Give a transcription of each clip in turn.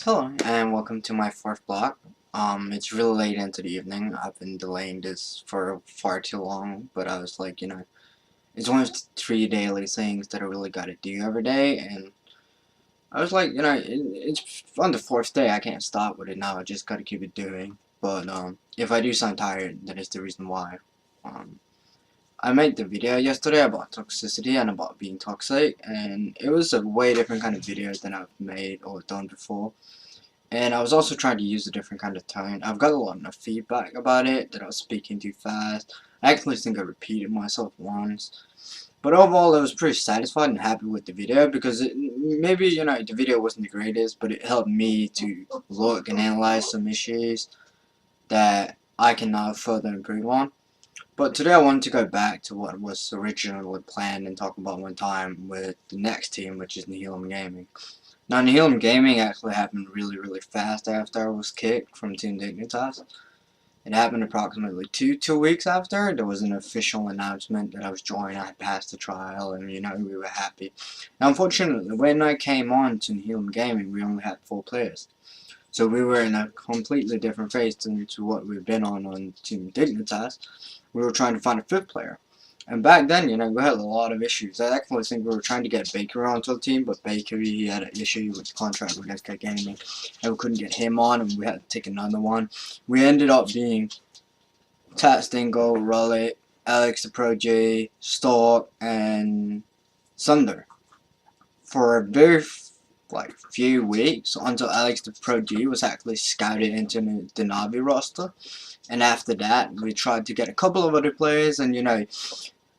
Hello, and welcome to my fourth block. It's really late into the evening. I've been delaying this for far too long, but I was like, it's one of the three daily things that I really gotta do every day, and I was like, it's on the fourth day, I can't stop with it now, I just gotta keep it doing. But, if I do sound tired, that is the reason why. Um, I made the video yesterday about toxicity and about being toxic, and it was a way different kind of video than I've made or done before. And I was also trying to use a different kind of tone. I've got a lot of feedback about it, that I was speaking too fast. I actually think I repeated myself once. But overall, I was pretty satisfied and happy with the video because maybe, the video wasn't the greatest, but it helped me to look and analyze some issues that I can now further improve on. But today I wanted to go back to what was originally planned and talk about my time with the next team, which is Nihilum Gaming. Now, Nihilum Gaming actually happened really fast after I was kicked from Team Dignitas. It happened approximately two weeks after. There was an official announcement that I was joining. I had passed the trial, and we were happy. Now, unfortunately, when I came on to Nihilum Gaming, we only had 4 players. So we were in a completely different phase than to what we've been on Team Dignitas. We were trying to find a 5th player. And back then, we had a lot of issues. I actually think we were trying to get Baker onto the team, but Baker, he had an issue with the contract with SK Gaming, and we couldn't get him on, and we had to take another one. We ended up being Tat Stingle, Rolly, Alex the Pro G, Stork, and Sunder for a very few weeks until Alex the Pro G was actually scouted into the Navi roster. And after that, we tried to get a couple of other players, and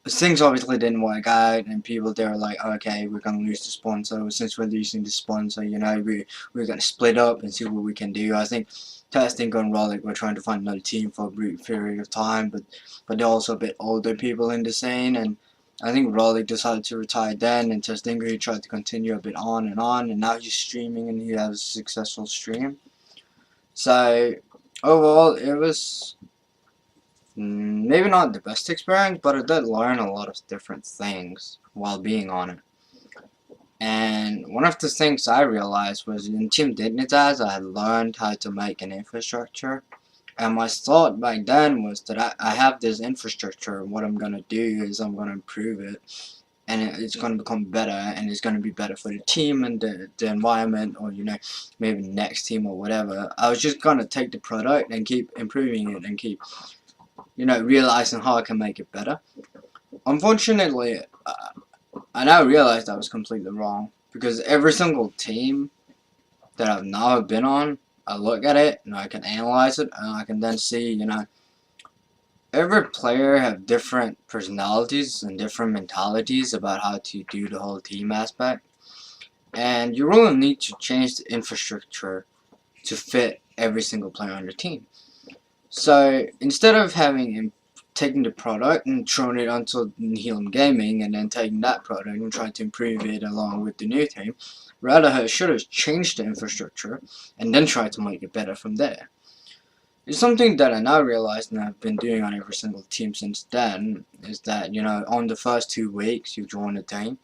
things obviously didn't work out, and people, they were like, okay, we're gonna lose the sponsor. Since we're losing the sponsor, we're gonna split up and see what we can do. I think Testing and Rollick were trying to find another team for a brief period of time, but they're also a bit older people in the scene, and I think Rollick decided to retire then, and Testinger, he tried to continue a bit on, and now he's streaming, and he has a successful stream. So overall, it was maybe not the best experience, but I did learn a lot of different things while being on it. And one of the things I realized was in Team Dignitas, I had learned how to make an infrastructure. And my thought back then was that I have this infrastructure, and what I'm going to do is I'm going to improve it. And it's going to become better, and it's going to be better for the team and the environment, or maybe the next team or whatever. I was just going to take the product and keep improving it and keep realizing how I can make it better. Unfortunately, I now realize I was completely wrong, because every single team that I've now been on, I look at it and I can analyze it, and I can then see, every player have different personalities and different mentalities about how to do the whole team aspect, and you really need to change the infrastructure to fit every single player on the team. So instead of taking the product and throwing it onto Nihilum Gaming and then taking that product and trying to improve it along with the new team, rather I should have changed the infrastructure and then tried to make it better from there. It's something that I now realize, and I've been doing on every single team since then, is that, on the first 2 weeks you join a team,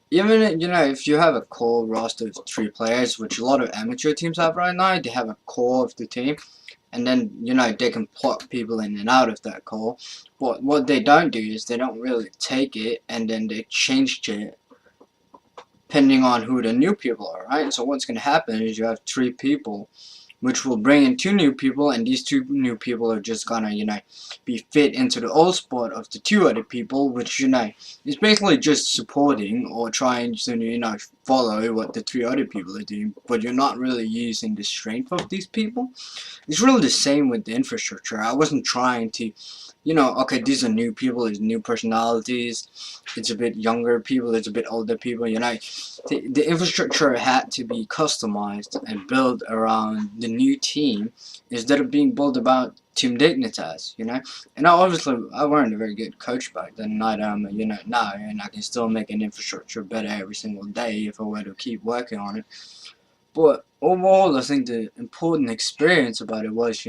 even, if you have a core roster of 3 players, which a lot of amateur teams have right now, they have a core of the team, and then, they can plug people in and out of that core. But what they don't do is they don't really take it, and then they change it depending on who the new people are, right? So what's going to happen is you have 3 people, which will bring in 2 new people, and these 2 new people are just gonna, be fit into the old spot of the 2 other people, which, is basically just supporting or trying to, follow what the 3 other people are doing, but you're not really using the strength of these people. It's really the same with the infrastructure. I wasn't trying to, okay, these are new people, there's new personalities, it's a bit younger people, it's a bit older people, the infrastructure had to be customized and built around the new team instead of being built about Team Dignitas, And I weren't a very good coach back then, neither am I, now, and I can still make an infrastructure better every single day if I were to keep working on it. But overall, I think the important experience about it was,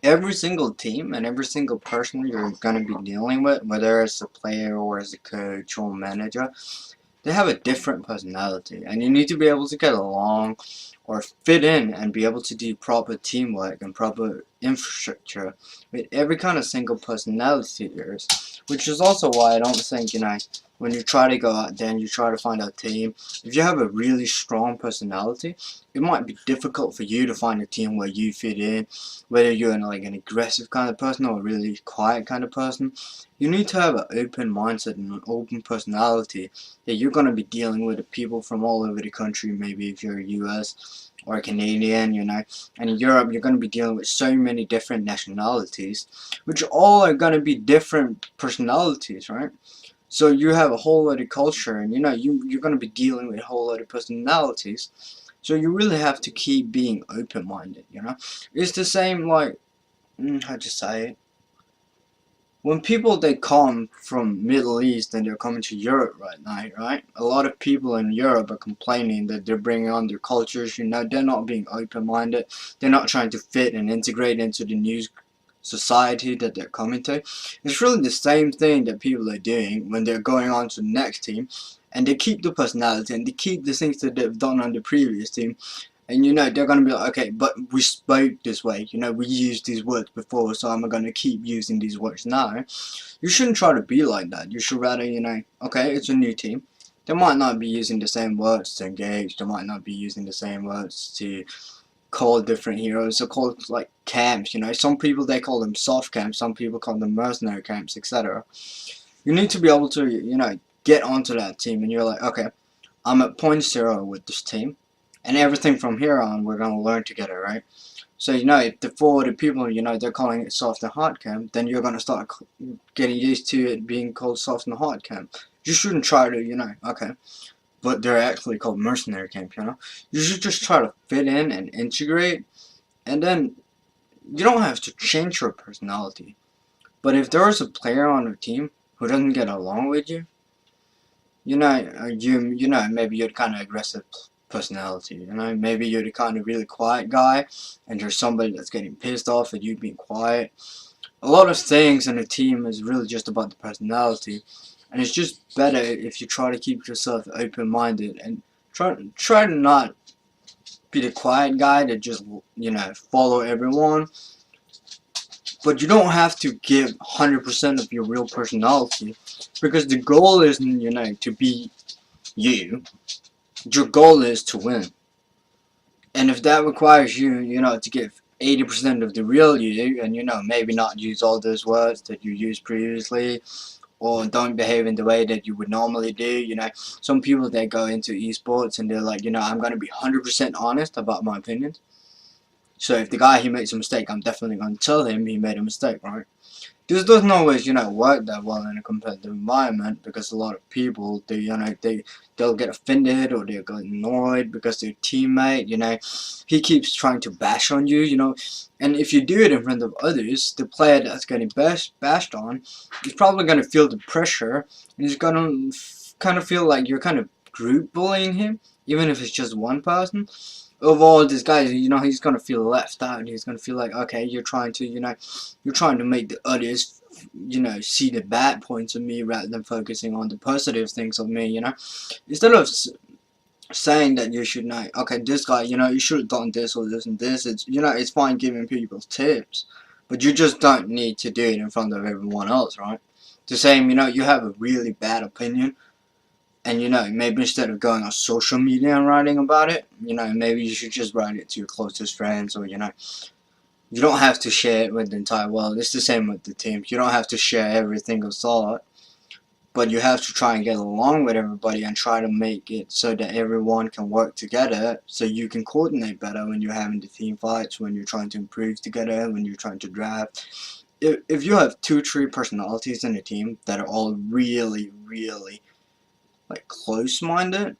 every single team and every single person you're going to be dealing with, whether it's a player or as a coach or manager, they have a different personality, and you need to be able to get along or fit in and be able to do proper teamwork and proper infrastructure with every kind of single personality of yours. Which is also why I don't think, when you try to go out there and you try to find a team, if you have a really strong personality, it might be difficult for you to find a team where you fit in, whether you're like an aggressive kind of person or a really quiet kind of person. You need to have an open mindset and an open personality that you're going to be dealing with people from all over the country. Maybe if you're a US or a Canadian, and in Europe you're going to be dealing with so many different nationalities, which all are going to be different personalities, right? So you have a whole lot of culture, and you're going to be dealing with a whole lot of personalities. So you really have to keep being open-minded. It's the same like, how to say it? When people they come from Middle East and they're coming to Europe right now, right? A lot of people in Europe are complaining that they're bringing on their cultures. They're not being open-minded. They're not trying to fit and integrate into the new society that they're coming to. It's really the same thing that people are doing when they're going on to the next team, and they keep the personality and they keep the things that they've done on the previous team. And they're gonna be like, okay, but we spoke this way, we used these words before, so I'm gonna keep using these words now. You shouldn't try to be like that. You should rather, okay, it's a new team. They might not be using the same words to engage, they might not be using the same words to call different heroes, or call like camps, some people they call them soft camps, some people call them mercenary camps, etc. You need to be able to, get onto that team, and you're like, okay, I'm at point 0 with this team, and everything from here on we're going to learn together, right? So if the 4 other people, they're calling it soft and hard camp, then you're going to start getting used to it being called soft and hard camp. You shouldn't try to, okay, but they're actually called mercenary camp, you should just try to fit in and integrate, and then you don't have to change your personality. But if there is a player on your team who doesn't get along with you, maybe you're the kind of aggressive personality, maybe you're the kind of really quiet guy, and there's somebody that's getting pissed off at you being quiet. A lot of things in a team is really just about the personality, and it's just better if you try to keep yourself open-minded and try to not be the quiet guy that just follow everyone. But you don't have to give 100% of your real personality, because the goal isn't to be you. Your goal is to win. And if that requires you, to give 80% of the real you, and maybe not use all those words that you used previously, or don't behave in the way that you would normally do, some people they go into esports and they're like, I'm gonna be 100% honest about my opinions. So if the guy he makes a mistake, I'm definitely gonna tell him he made a mistake, right? This doesn't always, work that well in a competitive environment, because a lot of people, they'll get offended or they'll get annoyed because their teammate, he keeps trying to bash on you, and if you do it in front of others, the player that's getting bashed on is probably gonna feel the pressure, and he's gonna kind of feel like you're kind of group bullying him, even if it's just one person. Overall, this guy, he's gonna feel left out. He's gonna feel like, okay, you're trying to make the others, see the bad points of me rather than focusing on the positive things of me, Instead of saying that you should know, okay, this guy, you should have done this or this and this. It's fine giving people tips, but you just don't need to do it in front of everyone else, right? The same, you have a really bad opinion, and maybe instead of going on social media and writing about it, maybe you should just write it to your closest friends, or you don't have to share it with the entire world. It's the same with the teams. You don't have to share every single thought, but you have to try and get along with everybody and try to make it so that everyone can work together, so you can coordinate better when you're having the team fights, when you're trying to improve together, when you're trying to draft. If you have 2-3 personalities in a team that are all really, really like close-minded,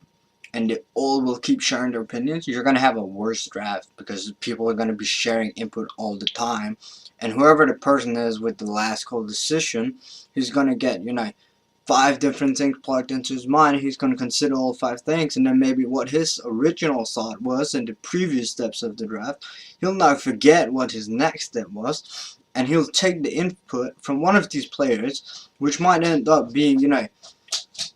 and they all will keep sharing their opinions, you're going to have a worse draft, because people are going to be sharing input all the time, and whoever the person is with the last call decision, he's going to get 5 different things plugged into his mind. He's going to consider all 5 things, and then maybe what his original thought was in the previous steps of the draft, he'll now forget what his next step was, and he'll take the input from one of these players, which might end up being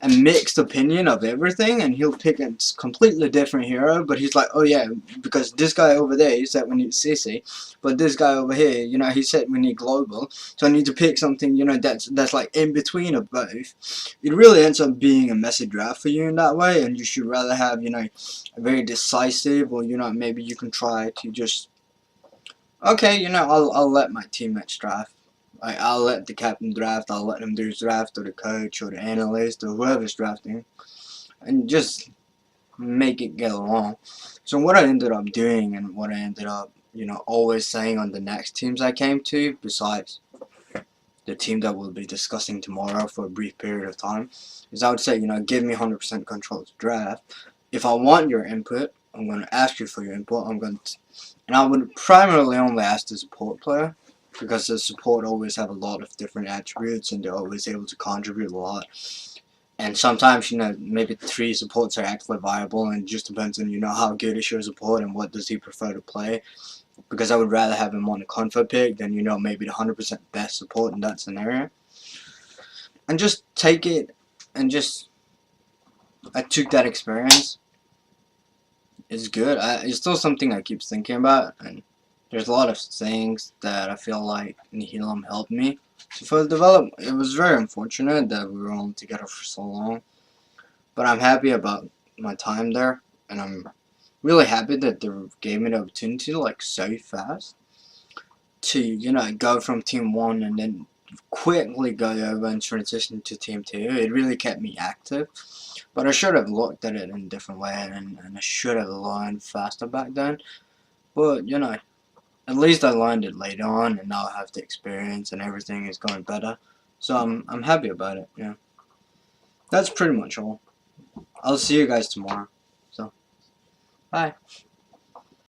a mixed opinion of everything, and he'll pick a completely different hero, but he's like, oh yeah, because this guy over there, he said we need CC, but this guy over here, you know, he said we need global, so I need to pick something, you know, that's like in between of both. It really ends up being a messy draft for you in that way, and you should rather have, you know, a very decisive, or, you know, maybe you can try to just, okay, you know, I'll let my teammates draft. I'll let the captain draft, I'll let him do his draft, or the coach, or the analyst, or whoever's drafting, and just make it get along. So what I ended up doing, and what I ended up, you know, always saying on the next teams I came to, besides the team that we'll be discussing tomorrow for a brief period of time, is I would say, you know, give me 100% control of the draft. If I want your input, I'm going to ask you for your input. And I would primarily only ask the support player, because the support always have a lot of different attributes, and they're always able to contribute a lot. And sometimes, you know, maybe 3 supports are actually viable, and it just depends on, you know, how good is your support and what does he prefer to play. Because I would rather have him on a comfort pick than, you know, maybe the 100% best support in that scenario. And just take it, and just, I took that experience. It's good. It's still something I keep thinking about, and there's a lot of things that I feel like Nihilum helped me to further develop. It was very unfortunate that we were only together for so long, but I'm happy about my time there, and I'm really happy that they gave me the opportunity, like, so fast to, you know, go from team 1 and then quickly go over and transition to team 2. It really kept me active, but I should have looked at it in a different way, and I should have learned faster back then. But, you know, at least I learned it later on, and now I have the experience, and everything is going better. So I'm happy about it. Yeah, that's pretty much all. I'll see you guys tomorrow. So, bye.